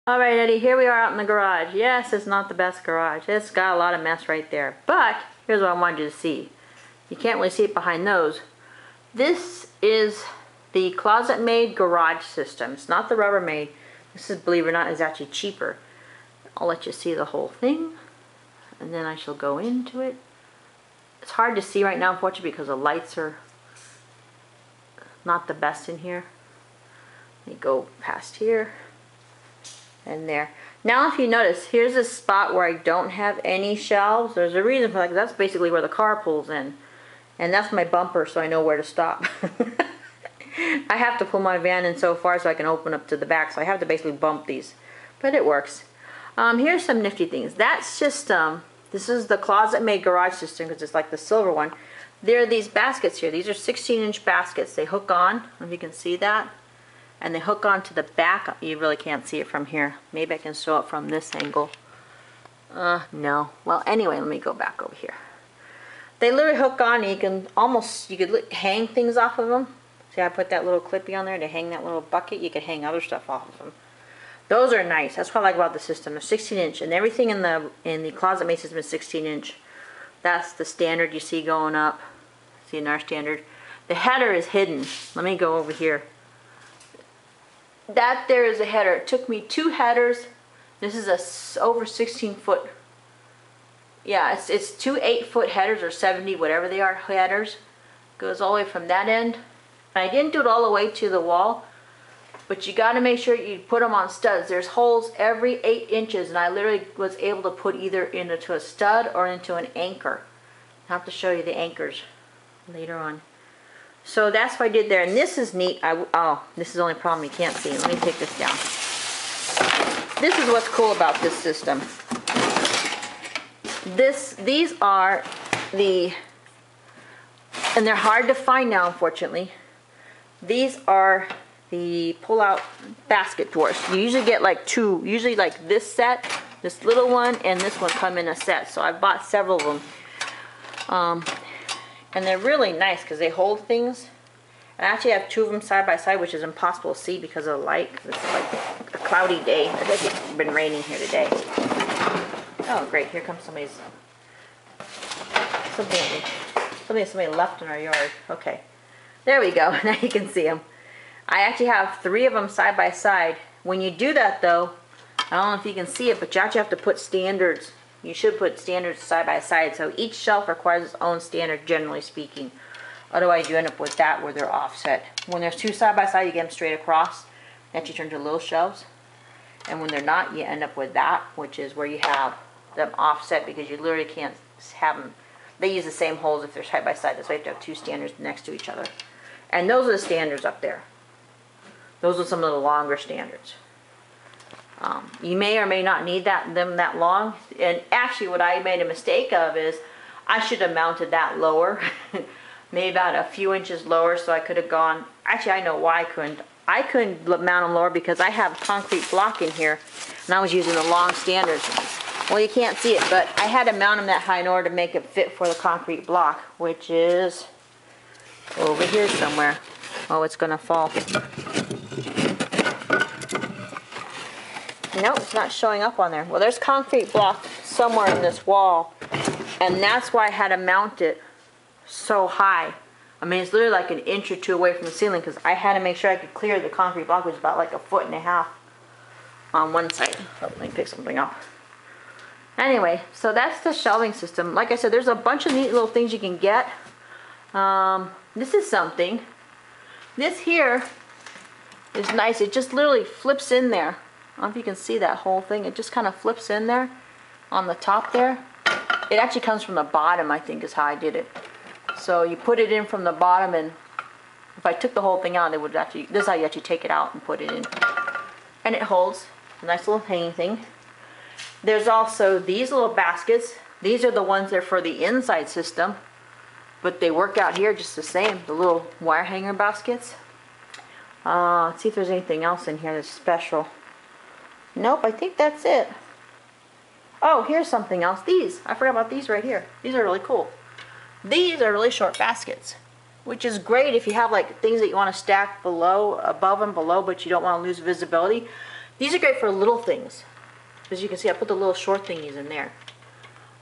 Alright, Eddie, here we are out in the garage. Yes, it's not the best garage. It's got a lot of mess right there. But, here's what I wanted you to see. You can't really see it behind those. This is the closet-made garage system. It's not the Rubbermaid. This is, believe it or not, is actually cheaper. I'll let you see the whole thing, and then I shall go into it. It's hard to see right now, unfortunately, because the lights are not the best in here. Let me go past here and there. Now, if you notice, here's a spot where I don't have any shelves. There's a reason for that, because that's basically where the car pulls in. And that's my bumper, so I know where to stop. I have to pull my van in so far so I can open up to the back, so I have to basically bump these. But it works. Here's some nifty things. That system, this is the closet-made garage system, because it's like the silver one. There are these baskets here. These are 16-inch baskets. They hook on. I don't know if you can see that. And they hook on to the back. You really can't see it from here. Maybe I can show it from this angle. No. Well, anyway, let me go back over here. They literally hook on, and you could hang things off of them. See, I put that little clippy on there to hang that little bucket. You could hang other stuff off of them. Those are nice. That's what I like about the system. They're 16-inch, and everything in the closet-made system is 16-inch. That's the standard you see going up. See, in our standard. The header is hidden. Let me go over here. That there is a header. It took me 2 headers. This is a over 16-foot. Yeah, it's 2 8-foot headers or 70, whatever they are, headers. Goes all the way from that end. And I didn't do it all the way to the wall, but you got to make sure you put them on studs. There's holes every 8 inches, and I literally was able to put either into a stud or into an anchor. I'll have to show you the anchors later on. So that's what I did there, and this is neat. Oh, this is the only problem you can't see. Let me take this down. This is what's cool about this system. These are the, and they're hard to find now, unfortunately. These are the pull-out basket drawers. You usually get like 2, usually like this set, this little one, and this one come in a set. So I bought several of them. And they're really nice because they hold things. And I actually have 2 of them side by side, which is impossible to see because of the light. It's like a cloudy day. I think it's been raining here today. Oh, great. Here comes somebody left in our yard. Okay. There we go. Now you can see them. I actually have 3 of them side by side. When you do that, though, I don't know if you can see it, but you actually have to put standards. You should put standards side by side. So each shelf requires its own standard, generally speaking. Otherwise, you end up with that where they're offset. When there's 2 side by side, you get them straight across. That you turn to little shelves. And when they're not, you end up with that, which is where you have them offset, because you literally can't have them. They use the same holes if they're side by side. That's why you have to have 2 standards next to each other. And those are the standards up there. Those are some of the longer standards. You may or may not need them that long. And actually, what I made a mistake of is I should have mounted that lower. Maybe about a few inches lower, so I could have gone. Actually, I know why I couldn't. I couldn't mount them lower because I have concrete block in here, and I was using the long standards. Well, you can't see it, but I had to mount them that high in order to make it fit for the concrete block, which is over here somewhere. Oh, it's gonna fall. Nope, it's not showing up on there. Well, there's concrete block somewhere in this wall, and that's why I had to mount it so high. I mean, it's literally like an inch or 2 away from the ceiling, because I had to make sure I could clear the concrete block, which was about like 1.5 feet on one side. Oh, let me pick something up. Anyway, so that's the shelving system. Like I said, there's a bunch of neat little things you can get. This is something. This here is nice. It just literally flips in there. I don't know if you can see that whole thing. It just kind of flips in there on the top there. It actually comes from the bottom, I think, is how I did it. So you put it in from the bottom, and if I took the whole thing out, it would actually, this is how you actually take it out and put it in. And it holds a nice little hanging thing. There's also these little baskets. These are the ones that are for the inside system, but they work out here just the same, the little wire hanger baskets. Let's see if there's anything else in here that's special. Nope, I think that's it. Oh, here's something else. These. I forgot about these right here. These are really cool. These are really short baskets, which is great if you have like things that you want to stack below, above and below, but you don't want to lose visibility. These are great for little things. As you can see, I put the little short thingies in there.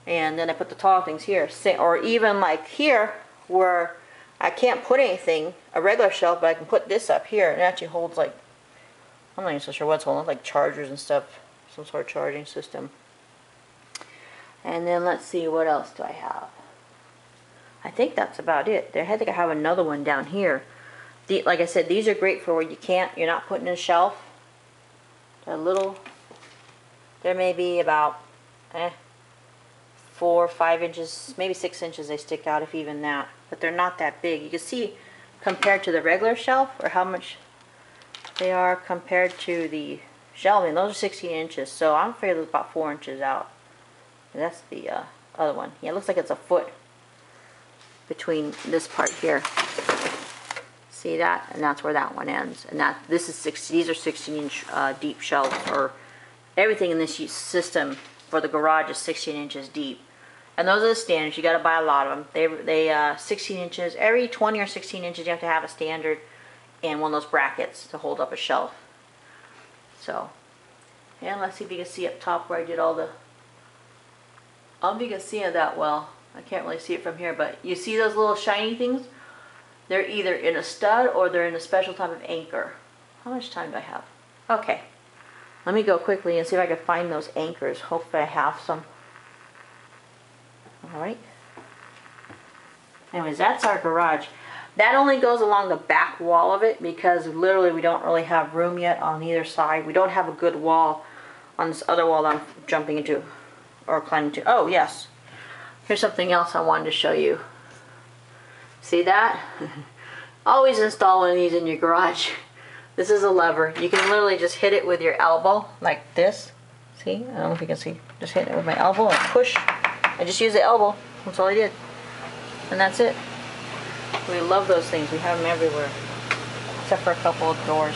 And then I put the tall things here. Or even like here, where I can't put anything, a regular shelf, but I can put this up here. And it actually holds like, I'm not even so sure what's holding, like chargers and stuff. Some sort of charging system. And then let's see, what else do I have? I think that's about it. I think I have another one down here. Like I said, these are great for where you're not putting in a shelf. They're little, there may be about 4 or 5 inches, maybe 6 inches they stick out, if even that. But they're not that big. You can see compared to the regular shelf, or how much they are compared to the shelving. Those are 16 inches, so I'm afraid it's about 4 inches out. And that's the other one. Yeah, it looks like it's a foot between this part here. See that? And that's where that one ends. And this is these are 16-inch deep shelves, or everything in this system for the garage is 16 inches deep. And those are the standards. You got to buy a lot of them. They 16 inches. Every 20 or 16 inches, you have to have a standard and one of those brackets to hold up a shelf. So, and let's see if you can see up top where I did all the. I don't know if you can see it that well. I can't really see it from here, but you see those little shiny things? They're either in a stud or they're in a special type of anchor. How much time do I have? Okay. Let me go quickly and see if I can find those anchors. Hopefully I have some. Alright. Anyways, that's our garage. That only goes along the back wall of it because literally we don't really have room yet on either side. We don't have a good wall on this other wall that I'm jumping into or climbing to. Oh, yes. Here's something else I wanted to show you. See that? Always install one of these in your garage. This is a lever. You can literally just hit it with your elbow like this. See? I don't know if you can see. Just hit it with my elbow and push. I just use the elbow. That's all I did. And that's it. We love those things. We have them everywhere. Except for a couple of doors.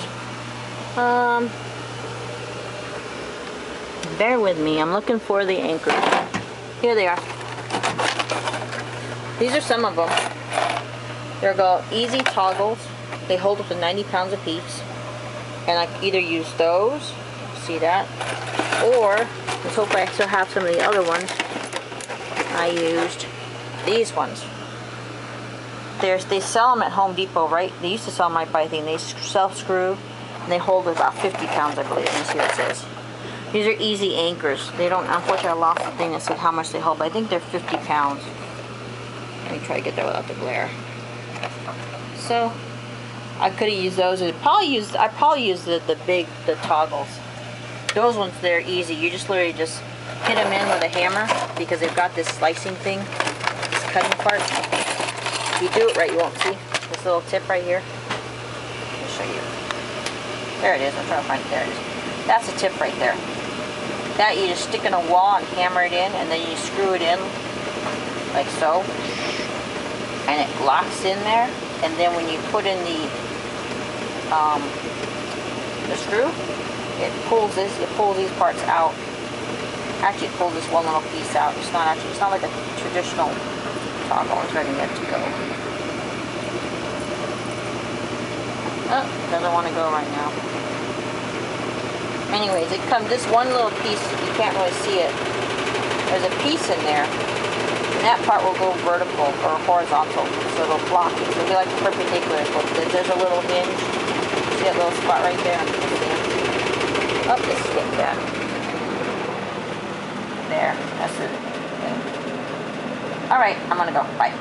Bear with me. I'm looking for the anchors. Here they are. These are some of them. They're called Easy Toggles. They hold up to 90 pounds a piece. And I can either use those, see that, or let's hope I still have some of the other ones. I used these ones. They sell them at Home Depot, right? They used to sell them right by thing. They self-screw, and they hold about 50 pounds, I believe. Let me see what it says. These are easy anchors. They don't, unfortunately, I lost the thing that said how much they hold, but I think they're 50 pounds. Let me try to get that without the glare. So, I could have used those. I probably used the toggles. Those ones, they're easy. You just literally just hit them in with a hammer because they've got this slicing thing, this cutting part. If you do it right, you won't see this little tip right here. Let me show you. There it is. I'm trying to find it. There it is. That's a tip right there. That you just stick in a wall and hammer it in, and then you screw it in like so, and it locks in there. And then when you put in the screw, it pulls these parts out. Actually, it pulls this one little piece out. It's not like a traditional toggle. I'm trying to get it to go. Oh, doesn't want to go right now. Anyways, it comes, this one little piece, you can't really see it. There's a piece in there, and that part will go vertical or horizontal, so it'll block it. So it'll be like perpendicular. There's a little hinge. See that little spot right there? Oh, this is getting bad. There, that's it. Alright, I'm gonna go. Bye.